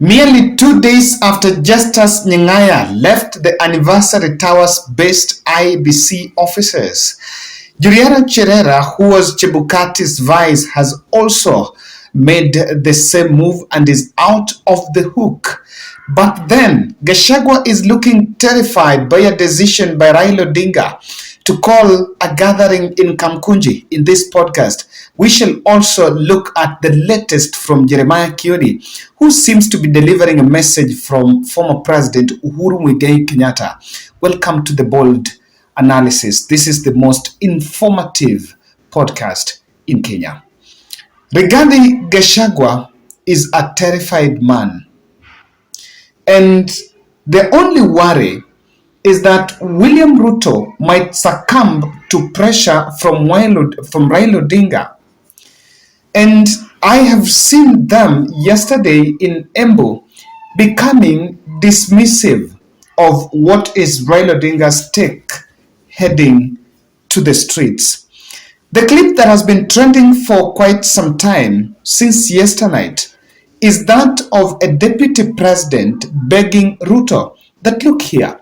Merely 2 days after Justice Nying'aya left the Anniversary Towers-based IEBC offices, Juliana Cherera, who was Chebukati's vice, has also made the same move and is out of the hook. But then, Gachagua is looking terrified by a decision by Raila Odinga to call a gathering in Kamkunji. In this podcast, we shall also look at the latest from Jeremiah Kioni, who seems to be delivering a message from former President Uhuru Muigai Kenyatta. Welcome to the Bold Analysis. This is the most informative podcast in Kenya. Rigathi Gachagua is a terrified man. And the only worry is that William Ruto might succumb to pressure from Raila Odinga. And I have seen them yesterday in Embu becoming dismissive of what is Raila Odinga's take heading to the streets. The clip that has been trending for quite some time, since yesterday, is that of a deputy president begging Ruto that, look here,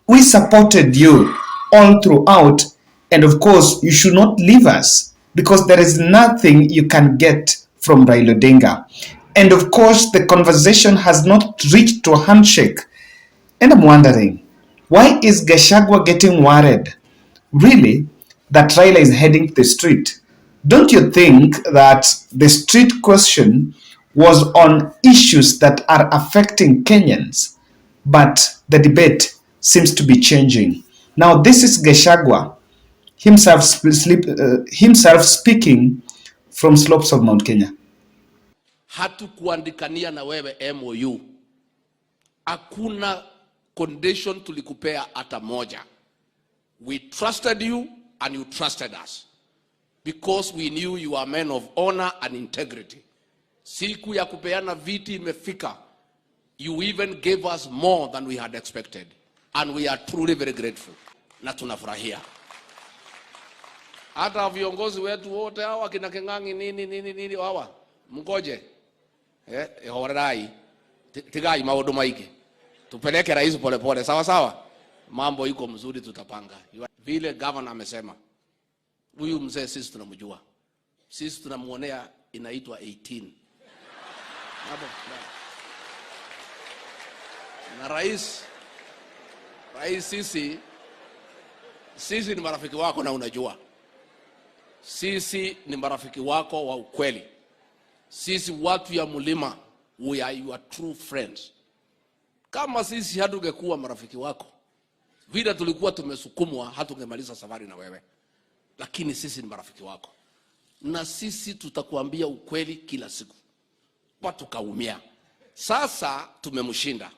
we supported you all throughout, and of course, you should not leave us because there is nothing you can get from Raila Odinga. And of course, the conversation has not reached to a handshake. And I'm wondering, why is Gachagua getting worried, really, that Raila is heading to the street? Don't you think that the street question was on issues that are affecting Kenyans? But the debate seems to be changing. Now, this is Gachagua himself speaking from slopes of Mount Kenya. Hatukuandikania na wewe MOU. Hakuna condition tulikupea hata moja. We trusted you and you trusted us because we knew you are men of honor and integrity. Siku ya kupeana viti imefika. You even gave us more than we had expected. And we are truly very grateful. Na tunafurahia. Hata viongozi wetu wote hawa kina Keng'ang'i nini hawa. Mngoje. Horai. Tigai maodo maiki. Tupeleke rais pole pole. Sawa sawa. Mambo iko mzuri tutapanga. Vile governor amesema. Huyu mzee sisi tunamjua. Sisi tunamuonea inaitwa 18. Na rais sisi ni marafiki wako na unajua. Sisi ni marafiki wako wa ukweli. Sisi watu ya mlima, we are your true friends. Kama sisi hatungekuwa marafiki wako, vile tulikuwa tumesukumwa hatungemaliza safari na wewe. Lakini sisi ni marafiki wako. Na sisi tutakuambia ukweli kila siku. Tukaumia. Sasa tumemshinda.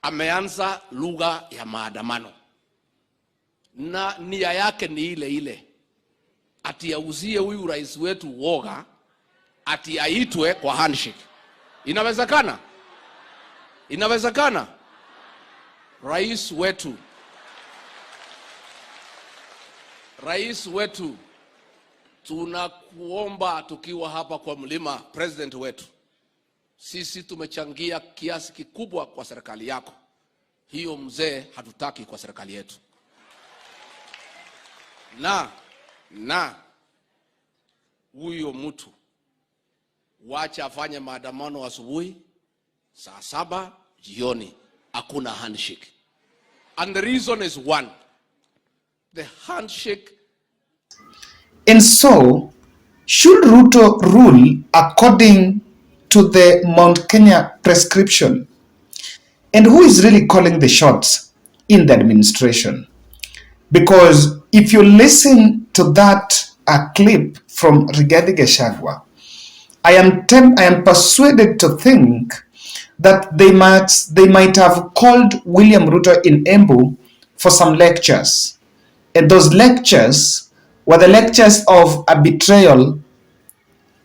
Ameanza lugha ya maandamano. Na nia yake ni ile ile. Ati auzie huyu rais wetu woga, ati aitwe kwa handshake. Inawezekana? Inawezekana? Rais wetu, tunakuomba tukiwa hapa kwa mlima, president wetu. Sisi tumechangia kiasi kikubwa kwa serikali yako. Hiyo mzee hatutaki kwa serikali yetu. Na huyo mtu wacha afanye maandamano asubuhi, saa 7 jioni, hakuna handshake. And the reason is one. The handshake. And so, should Ruto rule according to the Mount Kenya prescription? And who is really calling the shots in the administration? Because if you listen to that clip from Rigathi Gachagua, I am persuaded to think that they might have called William Ruto in Embu for some lectures. And those lectures were the lectures of a betrayal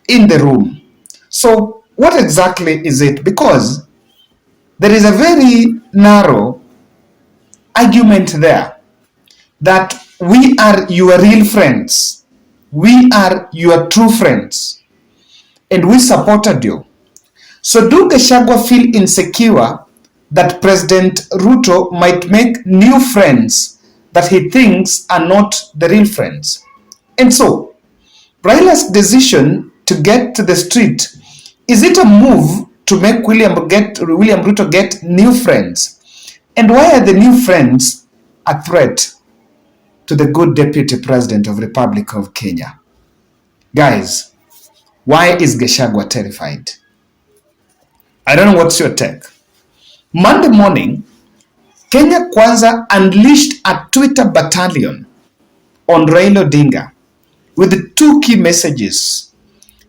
in the room. So what exactly is it? Because there is a very narrow argument there that we are your real friends. We are your true friends. And we supported you. So do Gachagua feel insecure that President Ruto might make new friends that he thinks are not the real friends? And so, Raila's decision to get to the street, is it a move to make William Ruto get new friends? And why are the new friends a threat to the good deputy president of Republic of Kenya? Guys, why is Gachagua terrified? I don't know what's your take. Monday morning, Kenya Kwanza unleashed a Twitter battalion on Raila Odinga with two key messages.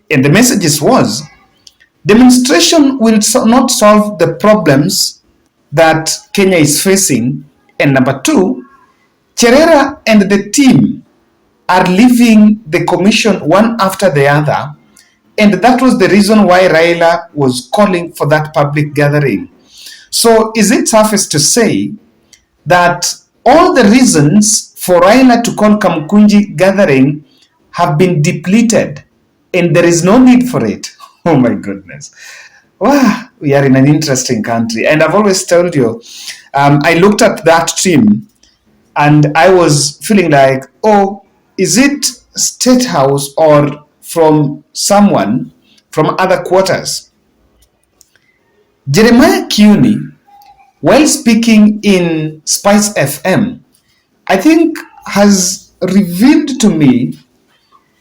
And the messages was, demonstration will not solve the problems that Kenya is facing. And number two, Cherera and the team are leaving the commission one after the other. And that was the reason why Raila was calling for that public gathering. So is it suffice to say that all the reasons for Raila to call Kamkunji gathering have been depleted and there is no need for it? Oh my goodness. Wow, we are in an interesting country. And I've always told you, I looked at that team and I was feeling like, oh, is it State House or from someone from other quarters? Jeremiah Kiuni, while speaking in Spice FM, I think has revealed to me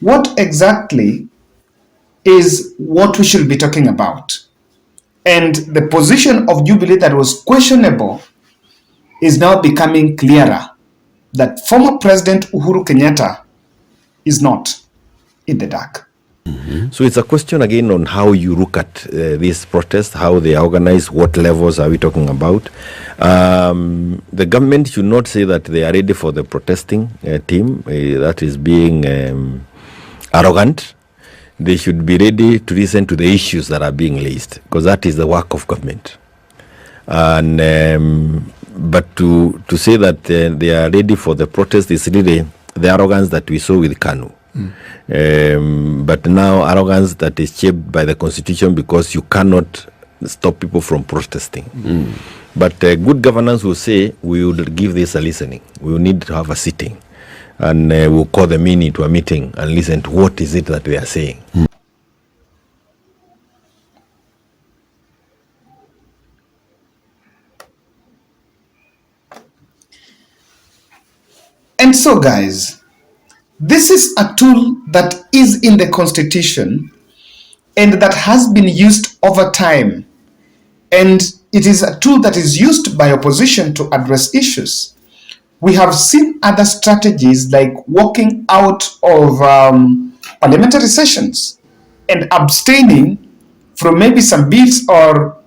what exactly is what we should be talking about. And the position of Jubilee that was questionable is now becoming clearer, that former President Uhuru Kenyatta is not in the dark. So it's a question again on how you look at these protests, how they are organized, what levels are we talking about. The government should not say that they are ready for the protesting team. That is being arrogant. They should be ready to listen to the issues that are being raised, because that is the work of government. And but to say that they are ready for the protest is really the arrogance that we saw with Kanu. But now arrogance that is shaped by the constitution, because you cannot stop people from protesting. But good governance will say we will give this a listening. We will need to have a sitting, and we'll call them into a meeting and listen to what is it that they are saying. And so, guys, this is a tool that is in the constitution and that has been used over time. And it is a tool that is used by opposition to address issues. We have seen other strategies like walking out of parliamentary sessions and abstaining from maybe some bills or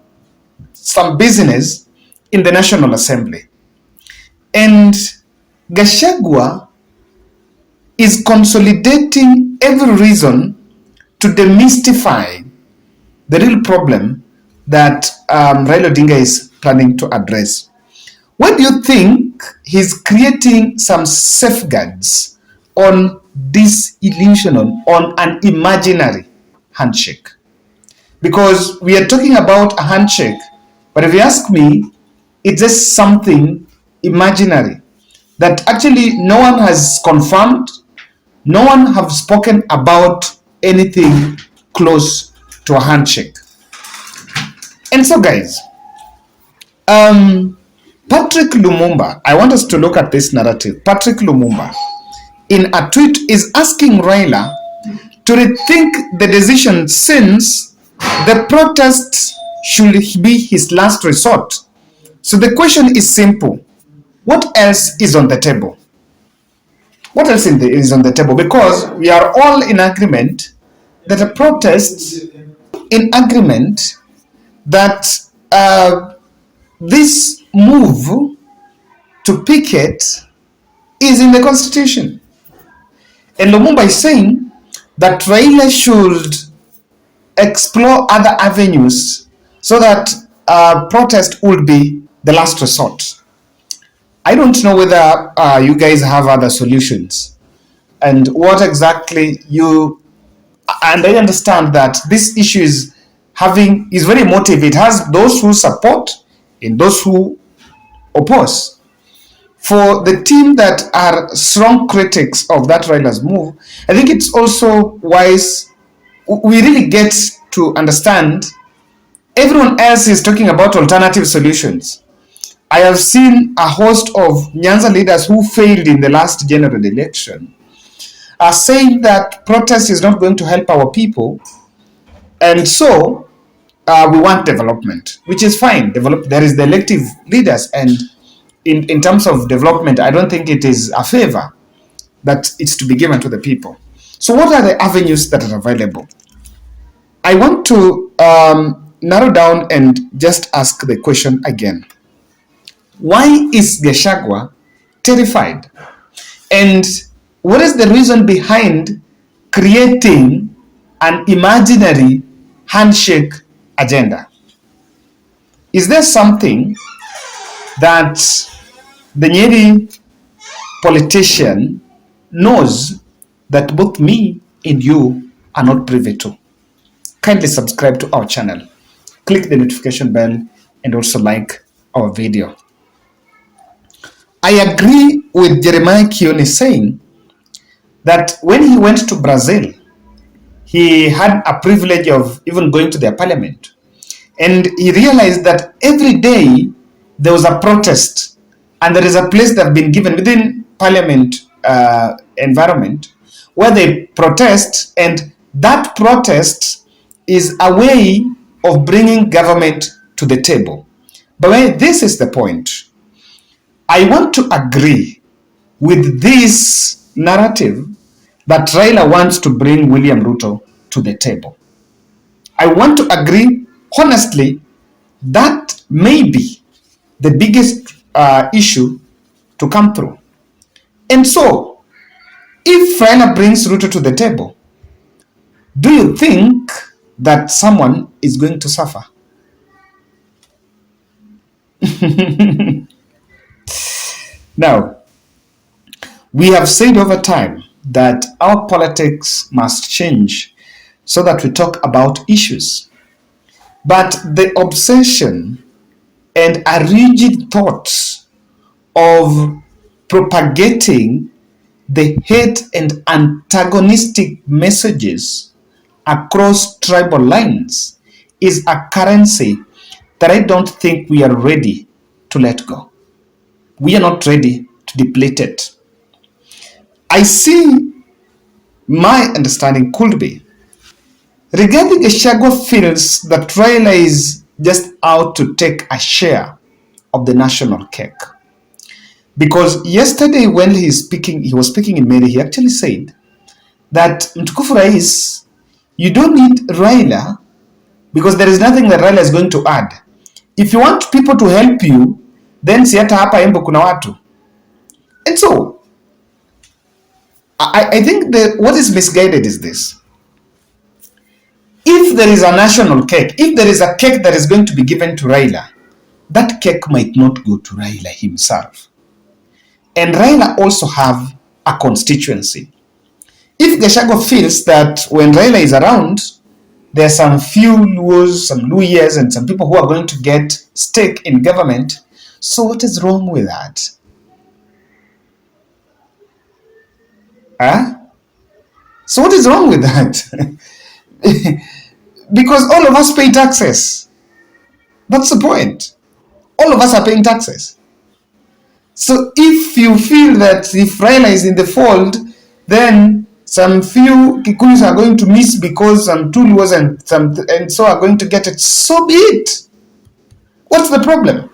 some business in the National Assembly. And Gachagua is consolidating every reason to demystify the real problem that Raila Odinga is planning to address. Why do you think he's creating some safeguards on this illusion, on an imaginary handshake? Because we are talking about a handshake, but if you ask me, it's just something imaginary that actually no one has confirmed, no one have spoken about anything close to a handshake. And so, guys, Patrick Lumumba, I want us to look at this narrative. Patrick Lumumba, in a tweet, is asking Raila to rethink the decision, since the protests should be his last resort. So the question is simple. What else is on the table? What else is on the table? Because we are all in agreement that a protest, in agreement that this move to picket is in the constitution. And Lumumba is saying that Raila should explore other avenues so that protest would be the last resort. I don't know whether you guys have other solutions and what exactly you, and I understand that this issue is is very emotive. It has those who support and those who oppose. For the team that are strong critics of that Raila's move, I think it's also wise. We really get to understand everyone else is talking about alternative solutions. I have seen a host of Nyanza leaders who failed in the last general election are saying that protest is not going to help our people, and so we want development, which is fine. There is the elective leaders, and in terms of development, I don't think it is a favor that it's to be given to the people. So what are the avenues that are available? I want to narrow down and just ask the question again. Why is Gachagua terrified? And what is the reason behind creating an imaginary handshake agenda? Is there something that the Nyeri politician knows that both me and you are not privy to? Kindly subscribe to our channel, click the notification bell, and also like our video. I agree with Jeremiah Kioni saying that when he went to Brazil, he had a privilege of even going to their parliament. And he realized that every day there was a protest, and there is a place that has been given within parliament environment where they protest, and that protest is a way of bringing government to the table. But this is the point. I want to agree with this narrative that Raila wants to bring William Ruto to the table. I want to agree, honestly, that may be the biggest issue to come through. And so, if Raila brings Ruto to the table, do you think that someone is going to suffer? Now, we have said over time that our politics must change so that we talk about issues. But the obsession and a rigid thought of propagating the hate and antagonistic messages across tribal lines is a currency that I don't think we are ready to let go. We are not ready to deplete it. I see my understanding could be regarding Gachagua feels that Raila is just out to take a share of the national cake. Because yesterday when he was speaking in Mary, he actually said that Mtukufu Rais, you don't need Raila because there is nothing that Raila is going to add. If you want people to help you, then siata hapa Embu kuna watu. And so, I think that what is misguided is this. If there is a national cake, if there is a cake that is going to be given to Raila, that cake might not go to Raila himself. And Raila also have a constituency. If Gachagua feels that when Raila is around, there are some few Luos, some Luyas, and some people who are going to get stake in government, so what is wrong with that? Huh? So what is wrong with that? Because all of us pay taxes. That's the point. All of us are paying taxes. So if you feel that if Raila is in the fold, then some few Kikuyus are going to miss because some Tuluos and so are going to get it, so be it. What's the problem?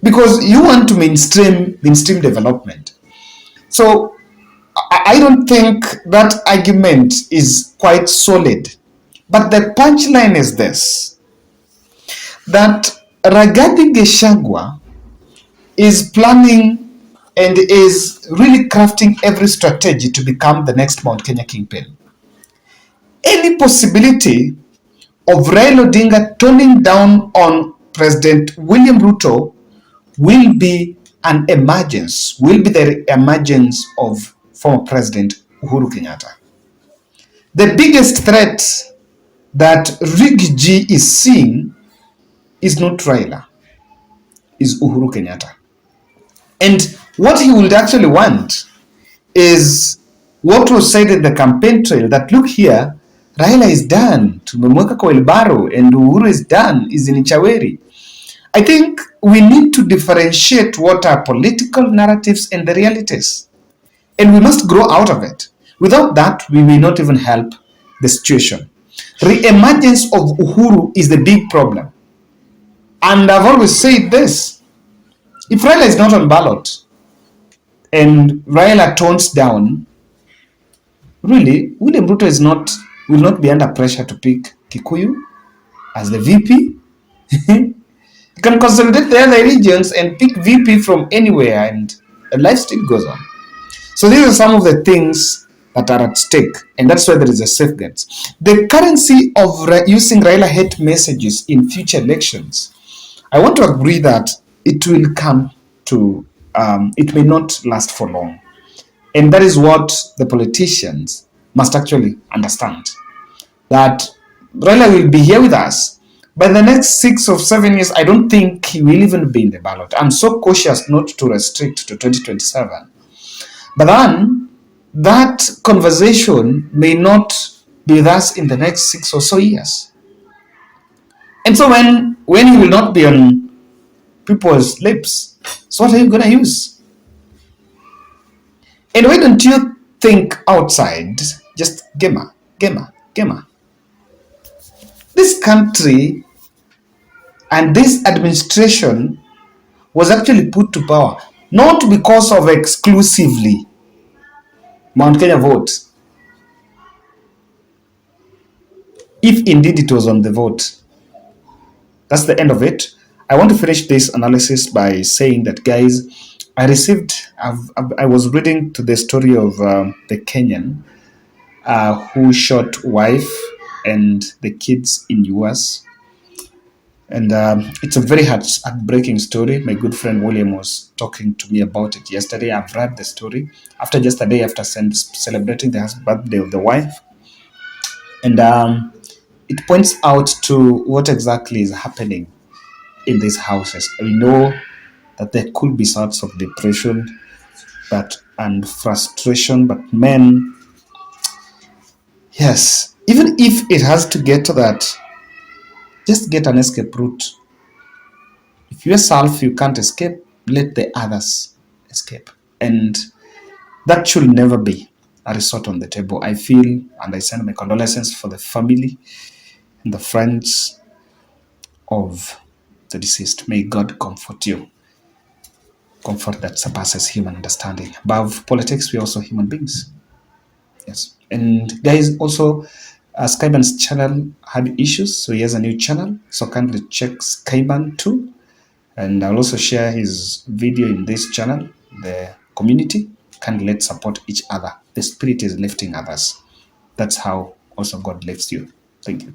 Because you want to mainstream development. So I don't think that argument is quite solid. But the punchline is this, that Rigathi Gachagua is planning and is really crafting every strategy to become the next Mount Kenya kingpin. Any possibility of Raila Odinga turning down on President William Ruto will be the emergence of former President Uhuru Kenyatta. The biggest threat that Rig G is seeing is not Raila, is Uhuru Kenyatta. And what he would actually want is what was said in the campaign trail, that look here, Raila is done, tumemweka kwa wheelbarrow, and Uhuru is done, is in Chaweri. I think we need to differentiate what are political narratives and the realities. And we must grow out of it. Without that, we may not even help the situation. Re-emergence of Uhuru is the big problem. And I've always said this, if Raila is not on ballot and Raila tones down, really, William Ruto will not be under pressure to pick Kikuyu as the VP. You can consolidate the other regions and pick VP from anywhere, and life still goes on. So these are some of the things that are at stake, and that's why there is a safeguards. The currency of using Raila hate messages in future elections, I want to agree that it will come to, it may not last for long. And that is what the politicians must actually understand. That Raila will be here with us. By the next 6 or 7 years, I don't think he will even be in the ballot. I'm so cautious not to restrict to 2027. But then, that conversation may not be with us in the next 6 or so years. And so when he will not be on people's lips, so what are you going to use? And why don't you think outside? Just GEMA. This country and this administration was actually put to power not because of exclusively Mount Kenya votes, if indeed it was on the vote. That's the end of it. I want to finish this analysis by saying that, guys, I was reading to the story of the Kenyan who shot wife and the kids in US. And it's a very heartbreaking story. My good friend William was talking to me about it yesterday. I've read the story after just a day after celebrating the birthday of the wife. And it points out to what exactly is happening in these houses. We know that there could be sorts of depression and frustration, but men, yes, even if it has to get to that, just get an escape route. If yourself you can't escape, let the others escape. And that should never be a resort on the table. I feel, and I send my condolences for the family and the friends of the deceased. May God comfort you. Comfort that surpasses human understanding. Above politics, we're also human beings. Yes. And guys, also, Skyban's channel had issues, so he has a new channel. So kindly check Skyban too. And I'll also share his video in this channel. The community can let's support each other. The spirit is lifting others. That's how also God lifts you. Thank you.